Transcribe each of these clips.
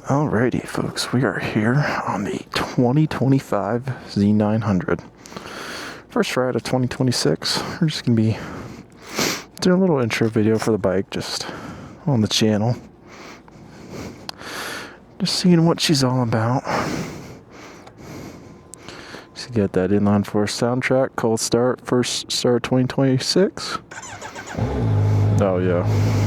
Alrighty, folks, we are here on the 2025 Z900. First ride of 2026. We're just going to be doing a little intro video for the bike, just on the channel. Just seeing what she's all about. She's got that inline four soundtrack, cold start, first start 2026. Oh, yeah.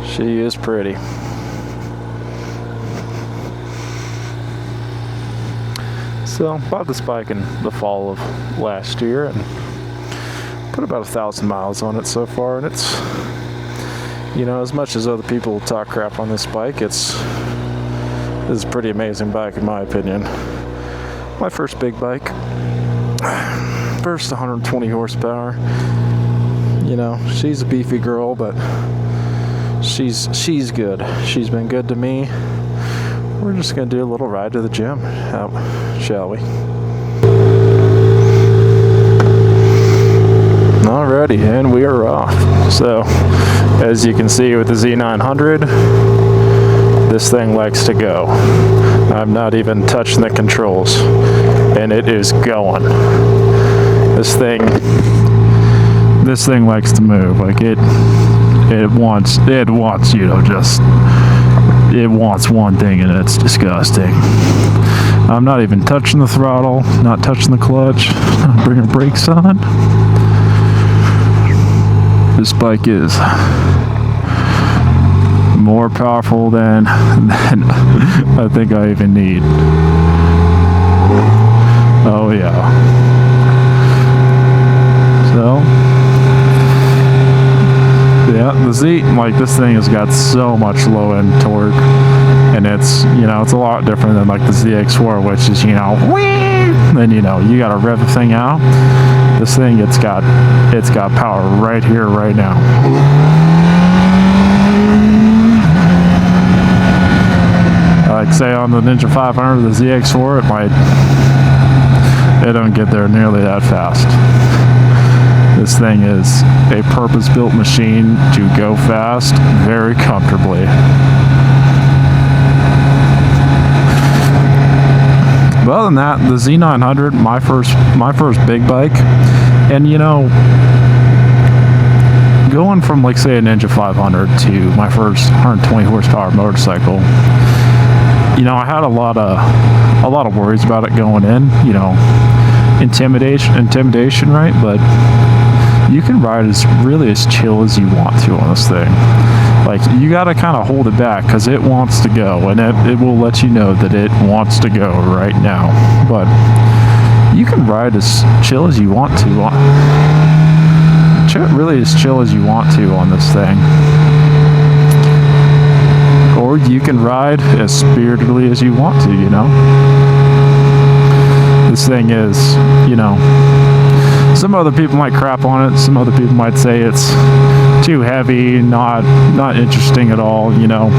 She is pretty. So, bought this bike in the fall of last year and put about 1,000 miles on it so far, and it's, you know, as much as other people talk crap on this bike, this is a pretty amazing bike in my opinion. My first big bike. First 120 horsepower. You know, she's a beefy girl, but she's good. She's been good to me. We're just gonna do a little ride to the gym, shall we? Alrighty, and we are off. So, as you can see with the Z900, this thing likes to go. I'm not even touching the controls, and it is going. This thing likes to move. Like it wants you to just, it wants one thing, and it's disgusting. I'm not even touching the throttle, not touching the clutch, not bringing brakes on. This bike is more powerful than I think I even need. Oh yeah. So yeah, the Z, like, this thing has got so much low end torque, and it's, you know, it's a lot different than like the ZX4, which is, you know, then, you know, you gotta rev the thing out. This thing, it's got power right here, right now. Like say on the Ninja 500, the ZX4, it don't get there nearly that fast. This thing is a purpose-built machine to go fast very comfortably. But other than that, the Z900, my first big bike, and you know, going from like say a Ninja 500 to my first 120 horsepower motorcycle, you know, I had a lot of worries about it going in. You know, intimidation, right? But you can ride as chill as you want to on this thing. Like, you gotta kind of hold it back because it wants to go, and it will let you know that it wants to go right now. But you can ride as chill as you want to. Really as chill as you want to on this thing. Or you can ride as spiritedly as you want to, you know. This thing is, you know, some other people might crap on it. Some other people might say it's too heavy, not interesting at all, you know.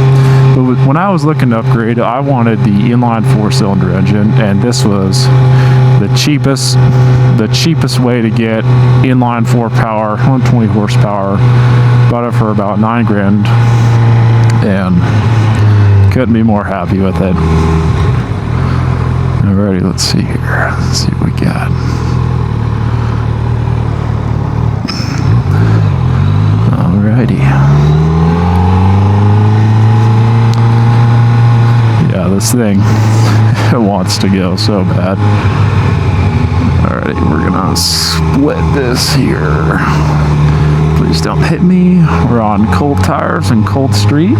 But when I was looking to upgrade, I wanted the inline four-cylinder engine, and this was the cheapest way to get inline four power, 120 horsepower. Bought it for about $9,000, and couldn't be more happy with it. Alrighty, let's see here. Let's see what we got. Alrighty. Yeah, this thing, it wants to go so bad. Alrighty, we're gonna split this here. Please don't hit me. We're on cold tires and cold street.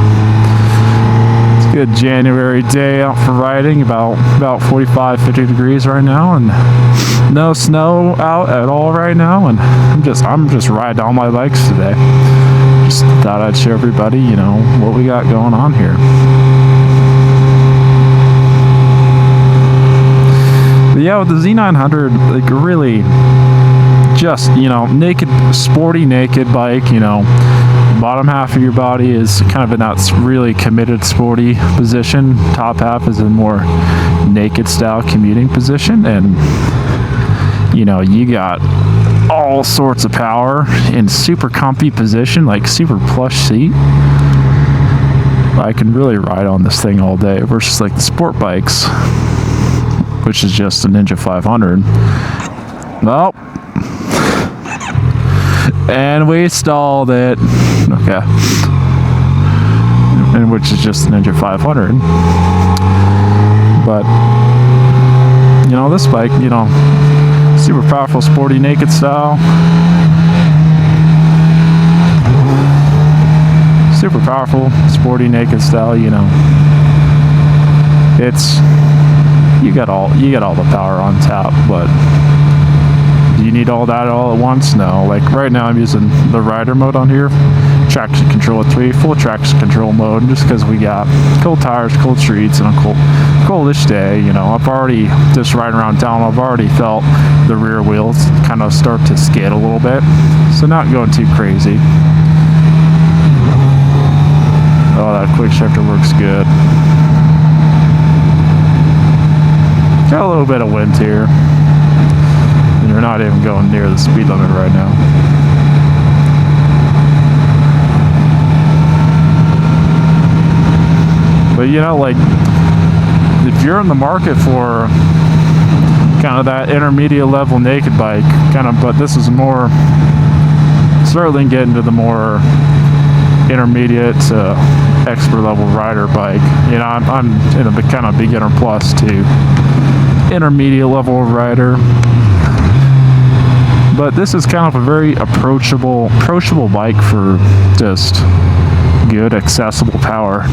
It's a good January day out for riding, about 45-50 degrees right now, and no snow out at all right now, and I'm just riding all my bikes today. Just thought I'd show everybody, you know, what we got going on here. But yeah, with the Z900, like, really just, you know, sporty naked bike, you know. Bottom half of your body is kind of in that really committed sporty position. Top half is a more naked style commuting position, and you know, you got all sorts of power in super comfy position, like super plush seat. I can really ride on this thing all day versus like the sport bikes, which is just a Ninja 500. Nope. And we stalled it. Okay. And which is just a Ninja 500. But, you know, this bike, you know, super powerful, sporty, naked style. Super powerful, sporty, naked style, you know. It's, you got all the power on tap, but do you need all that all at once? No. Like right now I'm using the rider mode on here. Traction control at 3, full traction control mode, just because we got cold tires, cold streets, and a coldish day. You know, I've already, just riding around town, I've already felt the rear wheels kind of start to skid a little bit. So not going too crazy. Oh, that quick shifter works good. Got a little bit of wind here. And you're not even going near the speed limit right now. But you know, like, if you're in the market for kind of that intermediate level naked bike, kind of, but this is more, certainly getting to the more intermediate to expert level rider bike. You know, I'm in a kind of beginner plus to intermediate level rider. But this is kind of a very approachable bike for just good, accessible power.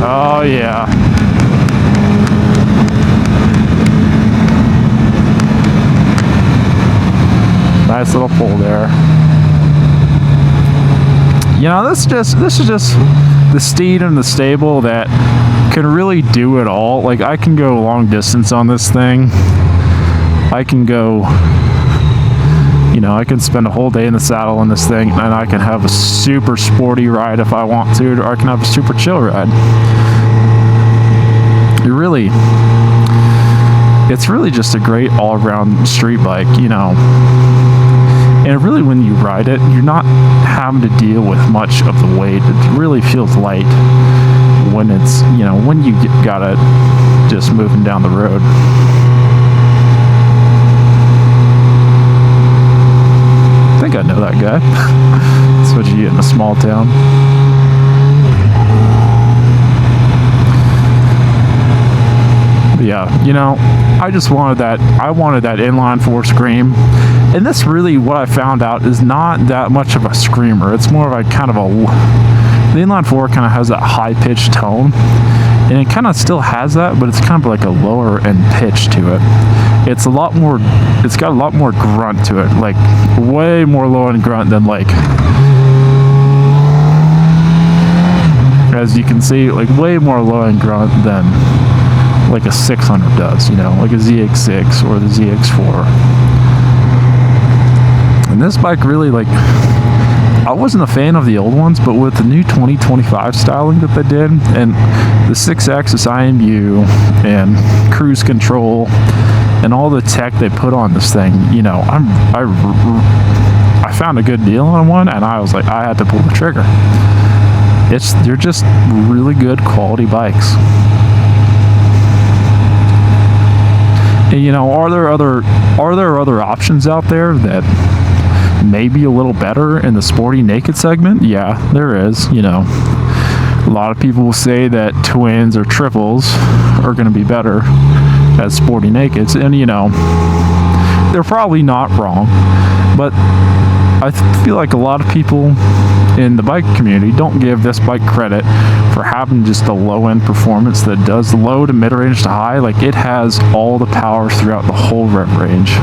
Oh yeah. Nice little pull there. You know, this is just the steed in the stable that can really do it all. Like, I can go long distance on this thing. I can go, you know, I can spend a whole day in the saddle on this thing, and I can have a super sporty ride if I want to, or I can have a super chill ride. It's really just a great all-around street bike, you know. And really, when you ride it, you're not having to deal with much of the weight. It really feels light when it's, you know, when you got it just moving down the road. I think I know that guy. That's what you get in a small town. But yeah, you know, I just wanted that. I wanted that inline four scream. And this really, what I found out, is not that much of a screamer. It's more of a kind of a, the inline four kind of has that high pitched tone, and it kind of still has that, but it's kind of like a lower end pitch to it. It's a lot more, it's got a lot more grunt to it, like way more low end grunt than, like, as you can see, like way more low end grunt than like a 600 does, you know, like a ZX6 or the ZX4. And this bike really, like, I wasn't a fan of the old ones, but with the new 2025 styling that they did, and the 6-axis IMU and cruise control and all the tech they put on this thing, you know, I found a good deal on one, and I was like, I had to pull the trigger. They're just really good quality bikes. And, you know, are there other options out there that maybe a little better in the sporty naked segment? Yeah, there is. You know, a lot of people will say that twins or triples are going to be better as sporty nakeds, and you know, they're probably not wrong, but I feel like a lot of people in the bike community don't give this bike credit for having just the low end performance that does low to mid range to high. Like, it has all the power throughout the whole rev range.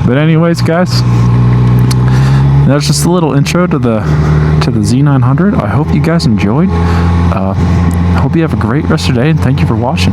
But anyways, guys, that's just a little intro to the Z900. I hope you guys enjoyed. Hope you have a great rest of your day, and thank you for watching.